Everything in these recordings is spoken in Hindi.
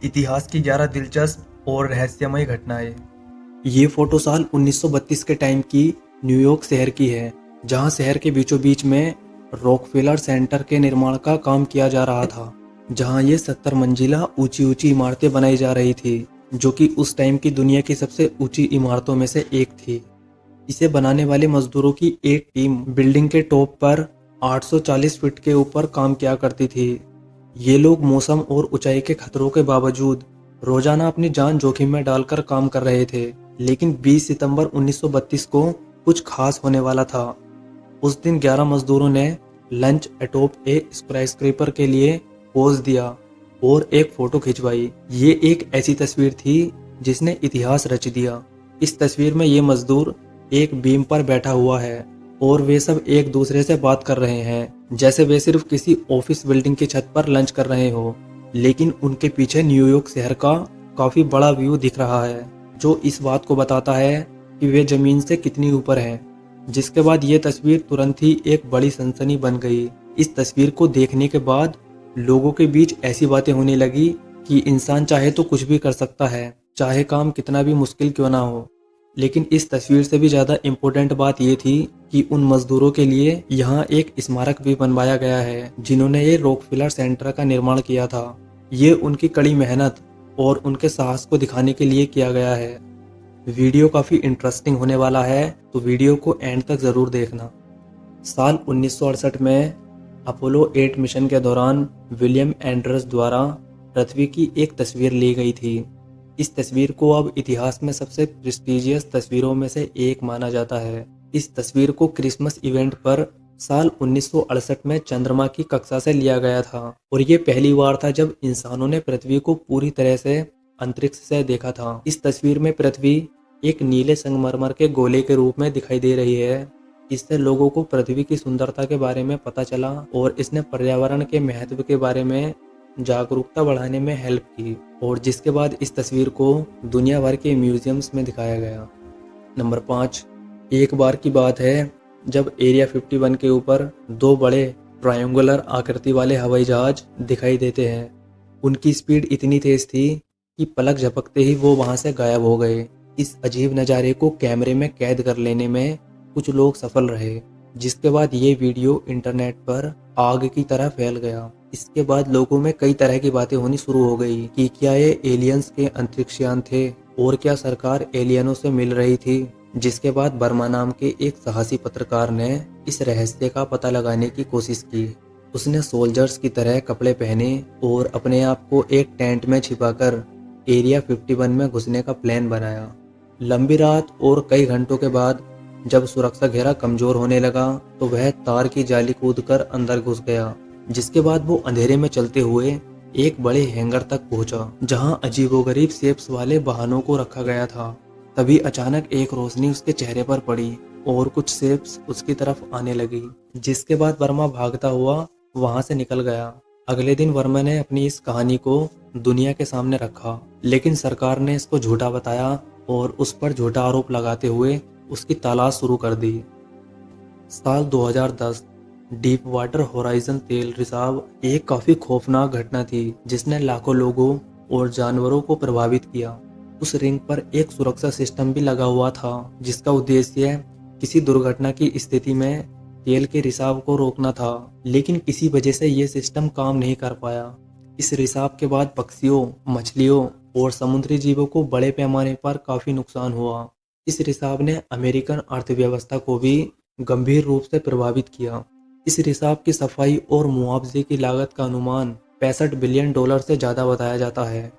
इतिहास की 11 दिलचस्प और रहस्यमय घटनाएं। ये फोटो साल 1932 के टाइम की न्यूयॉर्क शहर की है, जहां शहर के बीचों बीच में रॉकफेलर सेंटर के निर्माण का काम किया जा रहा था। जहां ये 70 मंजिला ऊंची ऊंची इमारतें बनाई जा रही थी, जो कि उस टाइम की दुनिया की सबसे ऊंची इमारतों में से एक थी। इसे बनाने वाले मजदूरों की एक टीम बिल्डिंग के टॉप पर 840 फीट के ऊपर काम किया करती थी। ये लोग मौसम और ऊंचाई के खतरों के बावजूद रोजाना अपनी जान जोखिम में डालकर काम कर रहे थे। लेकिन 20 सितंबर 1932 को कुछ खास होने वाला था। उस दिन 11 मजदूरों ने लंच एटॉप ए स्काईस्क्रेपर के लिए पोज दिया और एक फोटो खिंचवाई। ये एक ऐसी तस्वीर थी जिसने इतिहास रच दिया। इस तस्वीर में ये मजदूर एक बीम पर बैठा हुआ है और वे सब एक दूसरे से बात कर रहे हैं, जैसे वे सिर्फ किसी ऑफिस बिल्डिंग की छत पर लंच कर रहे हो। लेकिन उनके पीछे न्यूयॉर्क शहर का काफी बड़ा व्यू दिख रहा है, जो इस बात को बताता है कि वे जमीन से कितनी ऊपर हैं। जिसके बाद ये तस्वीर तुरंत ही एक बड़ी सनसनी बन गई। इस तस्वीर को देखने के बाद लोगों के बीच ऐसी बातें होने लगी कि इंसान चाहे तो कुछ भी कर सकता है, चाहे काम कितना भी मुश्किल क्यों ना हो। लेकिन इस तस्वीर से भी ज़्यादा इम्पोर्टेंट बात यह थी कि उन मजदूरों के लिए यहाँ एक स्मारक भी बनवाया गया है, जिन्होंने ये रॉकफेलर सेंटर का निर्माण किया था। ये उनकी कड़ी मेहनत और उनके साहस को दिखाने के लिए किया गया है। वीडियो काफ़ी इंटरेस्टिंग होने वाला है, तो वीडियो को एंड तक ज़रूर देखना। साल 1968 में अपोलो 8 मिशन के दौरान विलियम एंड्रस द्वारा पृथ्वी की एक तस्वीर ली गई थी। इस तस्वीर को अब इतिहास में सबसे प्रेस्टीजियस तस्वीरों में से एक माना जाता है। इस तस्वीर को क्रिसमस इवेंट पर साल 1968 में चंद्रमा की कक्षा से लिया गया था और ये पहली बार था जब इंसानों ने पृथ्वी को पूरी तरह से अंतरिक्ष से देखा था। इस तस्वीर में पृथ्वी एक नीले संगमरमर के गोले के रूप में दिखाई दे रही है। इससे लोगों को पृथ्वी की सुंदरता के बारे में पता चला और इसने पर्यावरण के महत्व के बारे में जागरूकता बढ़ाने में हेल्प की, और जिसके बाद इस तस्वीर को दुनिया भर के म्यूजियम्स में दिखाया गया। नंबर 5, एक बार की बात है जब एरिया 51 के ऊपर दो बड़े ट्रायंगुलर आकृति वाले हवाई जहाज दिखाई देते हैं। उनकी स्पीड इतनी तेज थी कि पलक झपकते ही वो वहां से गायब हो गए। इस अजीब नज़ारे को कैमरे में कैद कर लेने में कुछ लोग सफल रहे, जिसके बाद ये वीडियो इंटरनेट पर आग की तरह फैल गया। इसके बाद लोगों में कई तरह की बातें होनी शुरू हो गई कि क्या ये एलियंस के अंतरिक्षयान थे और क्या सरकार एलियनों से मिल रही थी। जिसके बाद वर्मा नाम के एक साहसी पत्रकार ने इस रहस्य का पता लगाने की कोशिश की। उसने सोल्जर्स की तरह कपड़े पहने और अपने आप को एक टेंट में छिपाकर एरिया 51 में घुसने का प्लान बनाया। लंबी रात और कई घंटों के बाद जब सुरक्षा घेरा कमजोर होने लगा तो वह तार की जाली कूदकर अंदर घुस गया। जिसके बाद वो अंधेरे में चलते हुए एक बड़े हैंगर तक पहुंचा, जहां अजीबोगरीब शेप्स वाले वाहनों को रखा गया था। तभी अचानक एक रोशनी उसके चेहरे पर पड़ी और कुछ शेप्स उसकी तरफ आने लगी। जिसके बाद वर्मा भागता हुआ वहां से निकल गया। अगले दिन वर्मा ने अपनी इस कहानी को दुनिया के सामने रखा, लेकिन सरकार ने इसको झूठा बताया और उस पर झूठा आरोप लगाते हुए उसकी तलाश शुरू कर दी। साल 2010 डीप वाटर होराइजन तेल रिसाव एक काफी खौफनाक घटना थी, जिसने लाखों लोगों और जानवरों को प्रभावित किया। उस रिंग पर एक सुरक्षा सिस्टम भी लगा हुआ था, जिसका उद्देश्य किसी दुर्घटना की स्थिति में तेल के रिसाव को रोकना था। लेकिन किसी वजह से ये सिस्टम काम नहीं कर पाया। इस रिसाव के बाद पक्षियों, मछलियों और समुद्री जीवों को बड़े पैमाने पर काफी नुकसान हुआ। इस रिसाव ने अमेरिकन अर्थव्यवस्था को भी गंभीर रूप से प्रभावित किया। इस रिसाव की सफाई और मुआवजे की लागत का अनुमान $65 बिलियन से ज़्यादा बताया जाता है।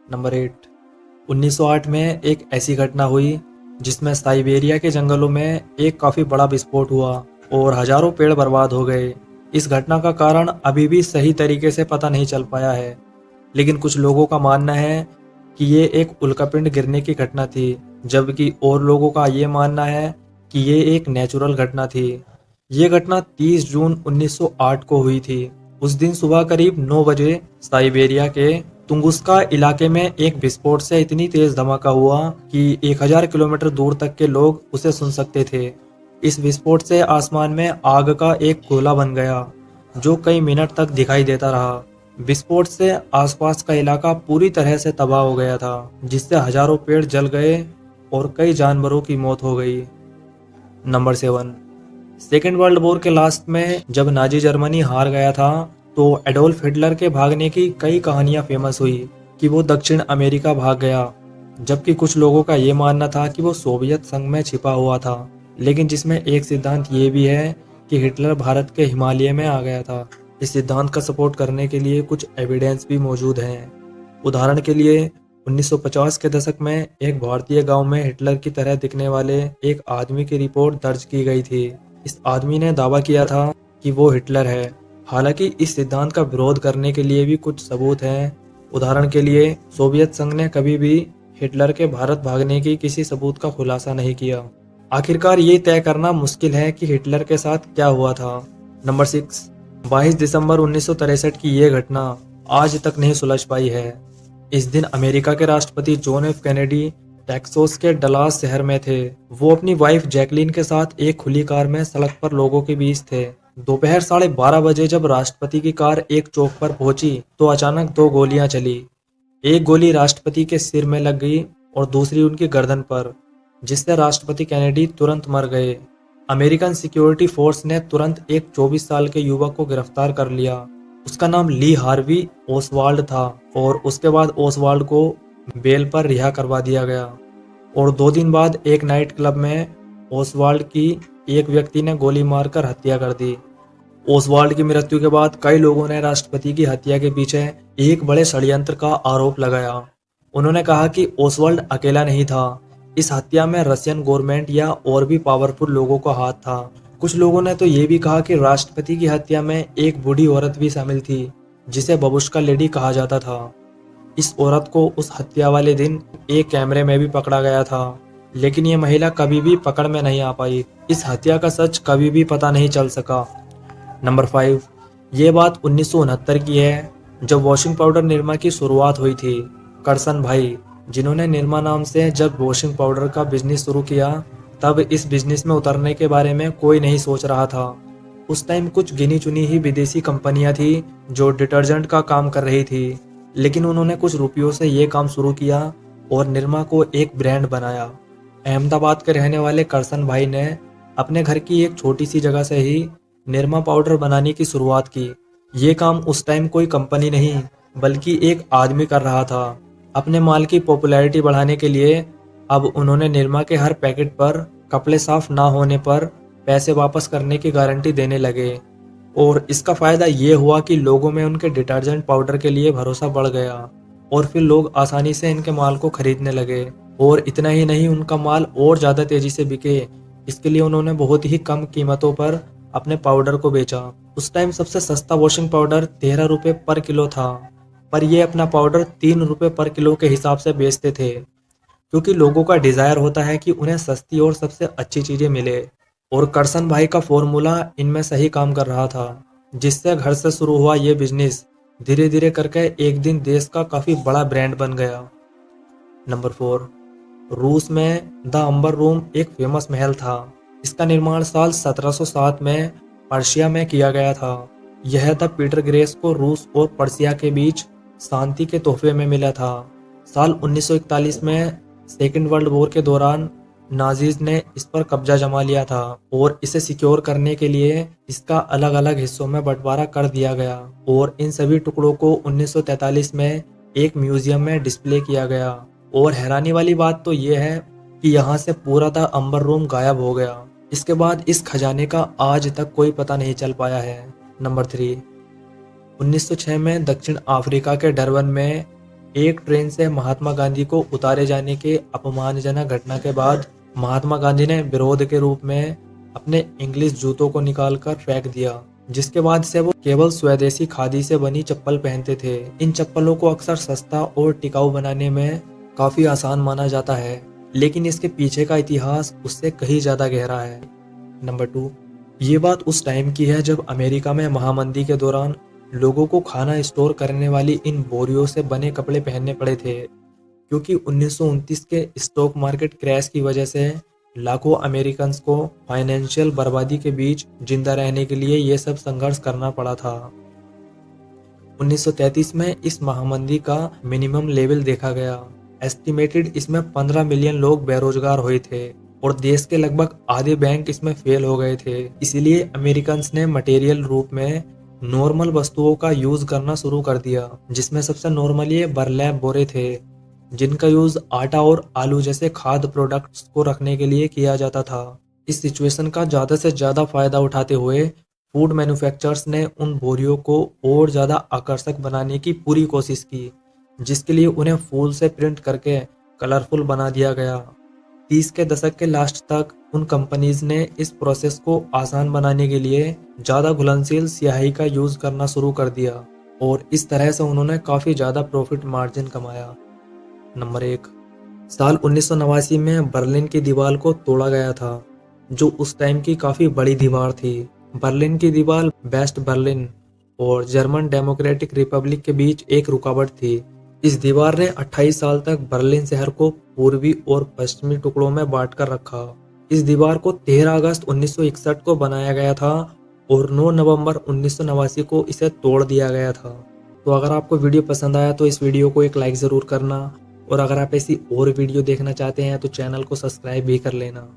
नंबर 8, 1908 में एक ऐसी घटना हुई जिसमें साइबेरिया के जंगलों में एक काफ़ी बड़ा विस्फोट हुआ और हजारों पेड़ बर्बाद हो गए। इस घटना का कारण अभी भी सही तरीके से पता नहीं चल पाया है, लेकिन कुछ लोगों का मानना है कि ये एक उल्कापिंड गिरने की घटना थी, जबकि और लोगों का ये मानना है कि ये एक नेचुरल घटना थी। ये घटना 30 जून 1908 को हुई थी। उस दिन सुबह करीब 9 बजे साइबेरिया के तुंगुस्का इलाके में एक विस्फोट से इतनी तेज धमाका हुआ कि 1000 किलोमीटर दूर तक के लोग उसे सुन सकते थे। इस विस्फोट से आसमान में आग का एक गोला बन गया, जो कई मिनट तक दिखाई देता रहा। विस्फोट से आसपास का इलाका पूरी तरह से तबाह हो गया था, जिससे हजारों पेड़ जल गए और कई जानवरों की मौत हो गई। नंबर 7, सेकेंड वर्ल्ड वॉर के लास्ट में जब नाजी जर्मनी हार गया था, तो एडोल्फ हिटलर के भागने की कई कहानियां फेमस हुई कि वो दक्षिण अमेरिका भाग गया, जबकि कुछ लोगों का ये मानना था कि वो सोवियत संघ में छिपा हुआ था, लेकिन जिसमें एक सिद्धांत ये भी है कि हिटलर भारत के हिमालय में आ गया था। इस सिद्धांत का सपोर्ट करने के लिए कुछ एविडेंस भी मौजूद हैं। उदाहरण के लिए 1950 के दशक में एक भारतीय गांव में हिटलर की तरह दिखने वाले एक आदमी की रिपोर्ट दर्ज की गई थी। इस आदमी ने दावा किया था कि वो हिटलर है। हालांकि इस सिद्धांत का विरोध करने के लिए भी कुछ सबूत हैं। उदाहरण के लिए सोवियत संघ ने कभी भी हिटलर के भारत भागने की किसी सबूत का खुलासा नहीं किया। आखिरकार ये तय करना मुश्किल है कि हिटलर के साथ क्या हुआ था। नंबर 6, 22 दिसंबर 1963 की ये घटना आज तक नहीं सुलझ पाई है। इस दिन अमेरिका के राष्ट्रपति जॉन एफ कैनेडी टेक्सास के डलास शहर में थे। वो अपनी वाइफ जैकलीन के साथ एक खुली कार में सड़क पर लोगों के बीच थे। दोपहर 12:30 बजे जब राष्ट्रपति की कार एक चौक पर पहुंची, तो अचानक 2 गोलियां चली। एक गोली राष्ट्रपति के सिर में लग गई और दूसरी उनकी गर्दन पर, जिससे राष्ट्रपति कैनेडी तुरंत मर गए। अमेरिकन सिक्योरिटी फोर्स ने तुरंत एक 24 साल के युवक को गिरफ्तार कर लिया। उसका नाम ली हार्वी ओसवाल्ड था और उसके बाद ओसवाल्ड को बेल पर रिहा करवा दिया गया। और 2 दिन बाद एक नाइट क्लब में ओसवाल्ड की एक व्यक्ति ने गोली मारकर हत्या कर दी। ओसवाल्ड की मृत्यु के बाद कई लोगों ने राष्ट्रपति की हत्या के पीछे एक बड़े षड्यंत्र का आरोप लगाया। उन्होंने कहा कि ओसवाल्ड अकेला नहीं था। इस हत्या में रशियन गवर्नमेंट या और भी पावरफुल लोगों का हाथ था। कुछ लोगों ने तो ये भी कहा कि राष्ट्रपति की हत्या में एक बूढ़ी औरत भी शामिल थी, जिसे बबुश्का लेडी कहा जाता था। इस औरत को उस हत्या वाले दिन एक कैमरे में भी पकड़ा गया था, लेकिन ये महिला कभी भी पकड़ में नहीं आ पाई। इस हत्या का सच कभी भी पता नहीं चल सका। नंबर 5, ये बात 1969 की है, जब वॉशिंग पाउडर निरमा की शुरुआत हुई थी। करसन भाई, जिन्होंने निरमा नाम से जब वॉशिंग पाउडर का बिजनेस शुरू किया, तब इस बिजनेस में उतरने के बारे में कोई नहीं सोच रहा था। उस टाइम कुछ गिनी चुनी ही विदेशी कंपनियां थी जो डिटर्जेंट का काम कर रही थी, लेकिन उन्होंने कुछ रुपयों से ये काम शुरू किया और निरमा को एक ब्रांड बनाया। अहमदाबाद के रहने वाले करसन भाई ने अपने घर की एक छोटी सी जगह से ही निरमा पाउडर बनाने की शुरुआत की। ये काम उस टाइम कोई कंपनी नहीं बल्कि एक आदमी कर रहा था। अपने माल की पॉपुलैरिटी बढ़ाने के लिए अब उन्होंने निरमा के हर पैकेट पर कपड़े साफ ना होने पर पैसे वापस करने की गारंटी देने लगे। और इसका फायदा ये हुआ कि लोगों में उनके डिटर्जेंट पाउडर के लिए भरोसा बढ़ गया और फिर लोग आसानी से इनके माल को खरीदने लगे। और इतना ही नहीं, उनका माल और ज़्यादा तेजी से बिके। इसके लिए उन्होंने बहुत ही कम कीमतों पर अपने पाउडर को बेचा। उस टाइम सबसे सस्ता वॉशिंग पाउडर 13 रुपये पर किलो था, पर ये अपना पाउडर 3 रुपये पर किलो के हिसाब से बेचते थे, क्योंकि लोगों का डिजायर होता है कि उन्हें सस्ती और सबसे अच्छी चीजें मिले। और करसन भाई का फॉर्मूला इनमें सही काम कर रहा था, जिससे घर से शुरू हुआ ये बिजनेस धीरे धीरे करके एक दिन देश का काफी बड़ा ब्रांड बन गया। नंबर 4, रूस में द अंबर रूम एक फेमस महल था। इसका निर्माण साल 1707 में पर्शिया में किया गया था। यह द पीटर ग्रेस को रूस और पर्शिया के बीच शांति के तोहफे में मिला था। साल 1941 में सेकेंड वर्ल्ड वॉर के दौरान नाजीज ने इस पर कब्जा जमा लिया था और इसे सिक्योर करने के लिए इसका अलग अलग हिस्सों में बंटवारा कर दिया गया और इन सभी टुकड़ों को 1943 में एक म्यूजियम में डिस्प्ले किया गया। और हैरानी वाली बात तो यह है कि यहाँ से पूरा द अंबर रूम गायब हो गया। इसके बाद इस खजाने का आज तक कोई पता नहीं चल पाया है। नंबर 3, 1906 में दक्षिण अफ्रीका के डरबन में एक ट्रेन से महात्मा गांधी को उतारे जाने के अपमानजनक घटना के बाद महात्मा गांधी ने विरोध के रूप में अपने इंग्लिश जूतों को निकालकर फेंक दिया, जिसके बाद से वो केवल स्वदेशी खादी से बनी चप्पल पहनते थे। इन चप्पलों को अक्सर सस्ता और टिकाऊ बनाने में काफी आसान माना जाता है, लेकिन इसके पीछे का इतिहास उससे कहीं ज्यादा गहरा है। नंबर 2, ये बात उस टाइम की है जब अमेरिका में महामंदी के दौरान लोगों को खाना स्टोर करने वाली इन बोरियों से बने कपड़े पहनने पड़े थे, क्योंकि 1929 के स्टॉक मार्केट क्रैश की वजह से लाखों अमेरिकन को फाइनेंशियल बर्बादी के बीच जिंदा रहने के लिए ये सब संघर्ष करना पड़ा था। 1933 में इस महामंदी का मिनिमम लेवल देखा गया। एस्टिमेटेड इसमें 15 मिलियन लोग बेरोजगार हुए थे और देश के लगभग आधे बैंक इसमें फेल हो गए थे। इसीलिए अमेरिकन्स ने मटेरियल रूप में नॉर्मल वस्तुओं का यूज करना शुरू कर दिया, जिसमें सबसे नॉर्मल ये बर्लैप बोरे थे, जिनका यूज आटा और आलू जैसे खाद्य प्रोडक्ट्स को रखने के लिए किया जाता था। इस सिचुएशन का ज्यादा से ज्यादा फायदा उठाते हुए फूड मैन्युफैक्चरर्स ने उन बोरियों को और ज़्यादा आकर्षक बनाने की पूरी कोशिश की, जिसके लिए उन्हें फूल से प्रिंट करके कलरफुल बना दिया गया। 30 के दशक के लास्ट तक उन कंपनीज ने इस प्रोसेस को आसान बनाने के लिए ज़्यादा घुलनशील स्याही का यूज करना शुरू कर दिया और इस तरह से उन्होंने काफ़ी ज़्यादा प्रॉफिट मार्जिन कमाया। नंबर 1, साल 1989 में बर्लिन की दीवार को तोड़ा गया था, जो उस टाइम की काफ़ी बड़ी दीवार थी। बर्लिन की दीवार वेस्ट बर्लिन और जर्मन डेमोक्रेटिक रिपब्लिक के बीच एक रुकावट थी। इस दीवार ने 28 साल तक बर्लिन शहर को पूर्वी और पश्चिमी टुकड़ों में बांट कर रखा। इस दीवार को 13 अगस्त 1961 को बनाया गया था और 9 नवंबर 1989 को इसे तोड़ दिया गया था। तो अगर आपको वीडियो पसंद आया तो इस वीडियो को एक लाइक ज़रूर करना और अगर आप ऐसी और वीडियो देखना चाहते हैं तो चैनल को सब्सक्राइब भी कर लेना।